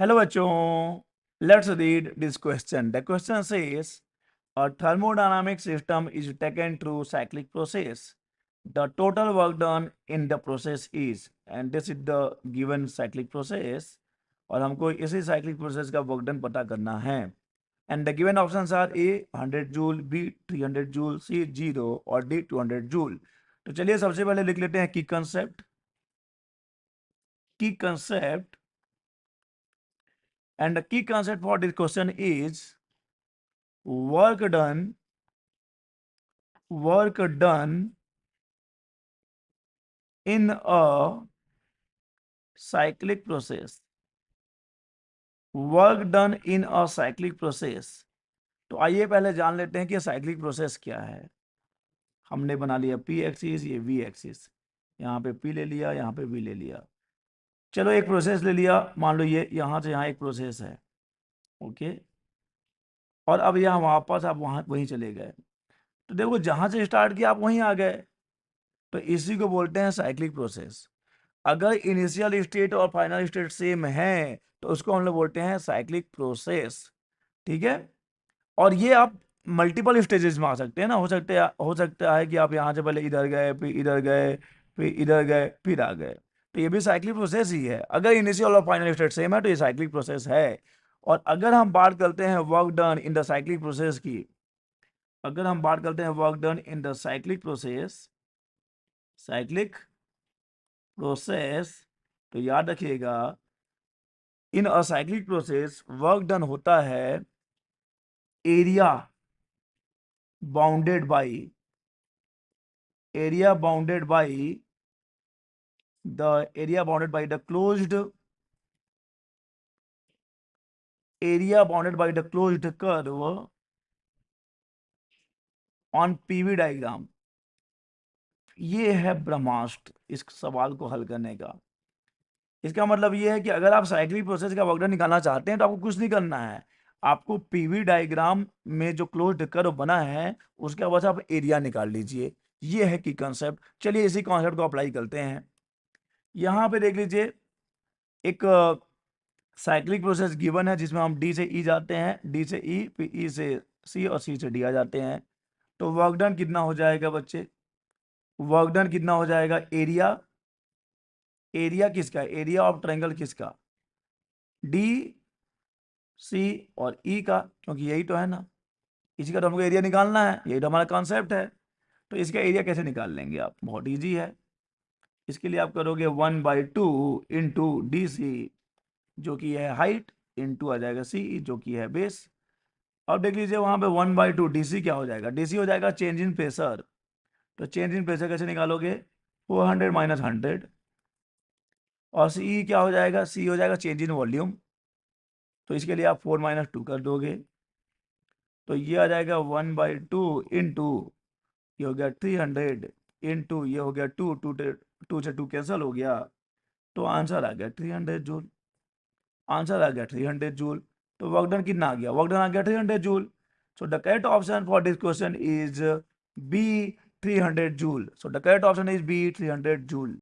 Hello bachon, let's read this question. The question says a thermodynamic system is taken through cyclic process. The total work done in the process is, and this is the given cyclic process, और हमको इसी cyclic process का work done पता करना है. And the given options are A 100 joule, B 300 joule, C 0 और D 200 joule. तो चलिए सबसे पहले लिख लेते हैं की कंसेप्ट. की concept and the key concept for this question is work done in a cyclic process. Work done in a cyclic process. तो आइए पहले जान लेते हैं कि साइक्लिक प्रोसेस क्या है. हमने बना लिया पी एक्सिस, ये वी एक्सिस, यहाँ पे पी ले लिया, यहाँ पे वी ले लिया. चलो एक प्रोसेस ले लिया, मान लो ये यहाँ से यहाँ एक प्रोसेस है. ओके, और अब यहाँ वापस आप वहाँ वहीं चले गए. तो देखो जहाँ से स्टार्ट किया आप वहीं आ गए. तो इसी को बोलते हैं साइक्लिक प्रोसेस. अगर इनिशियल स्टेट और फाइनल स्टेट सेम है तो उसको हम लोग बोलते हैं साइक्लिक प्रोसेस. ठीक है. और ये आप मल्टीपल स्टेजेस में आ सकते हैं ना. हो सकता है कि आप यहाँ से पहले इधर गए, फिर इधर गए, फिर इधर गए, फिर आ गए. तो ये भी साइक्लिक प्रोसेस ही है. अगर इनिशियल और फाइनल स्टेट सेम है तो ये साइक्लिक प्रोसेस है. और अगर हम बात करते हैं work done in the cyclic process की, अगर हम बात करते हैं work done in the cyclic process, तो याद रखिएगा in a cyclic process work done होता है area bounded by the closed curve on PV diagram. ये है ब्रह्मास्त्र इस सवाल को हल करने का. इसका मतलब ये है कि अगर आप साइक्लिक प्रोसेस का वर्क डन निकालना चाहते हैं तो आपको कुछ नहीं करना है. आपको पीवी डायग्राम में जो क्लोज्ड कर्व बना है उसके बस आप एरिया निकाल लीजिए. ये है कि कंसेप्ट. चलिए इसी कॉन्सेप्ट को अप्लाई करते हैं. यहाँ पे देख लीजिए एक साइक्लिक प्रोसेस गिवन है जिसमें हम डी से ई जाते हैं, डी से ई, फिर ई से सी और सी से डी आ जाते हैं. तो वर्क डन कितना हो जाएगा बच्चे? वर्क डन कितना हो जाएगा? एरिया किसका? एरिया ऑफ ट्रायंगल किसका? डी, सी और ई का, क्योंकि यही तो है ना. इसी का तो हमको एरिया निकालना है, यही तो हमारा कॉन्सेप्ट है. तो इसका एरिया कैसे निकाल लेंगे आप? बहुत इजी है. इसके लिए आप करोगे 1/2 इंटू डी सी जो कि है हाइट, इंटू आ जाएगा सी जो कि है बेस. अब देख लीजिए वहां पे 1/2 डी सी क्या हो जाएगा? डी सी हो जाएगा चेंज इन प्रेशर. तो चेंज इन प्रेशर कैसे निकालोगे? 400 माइनस 100. और सी क्या हो जाएगा? सी हो जाएगा चेंज इन वॉल्यूम. तो इसके लिए आप 4 माइनस 2 कर दोगे. तो ये आ जाएगा 1/2 इंटू ये हो गया 300 इंटू ये हो गया 2, 2 से 2 कैंसिल हो गया. तो आंसर आ गया 300 जूल. आंसर आ गया 300 जूल. तो वर्क डन कितना आ गया? वर्क डन आ गया 300 joule. So the correct option for this question is B 300 joule. So the correct option is B 300 joule.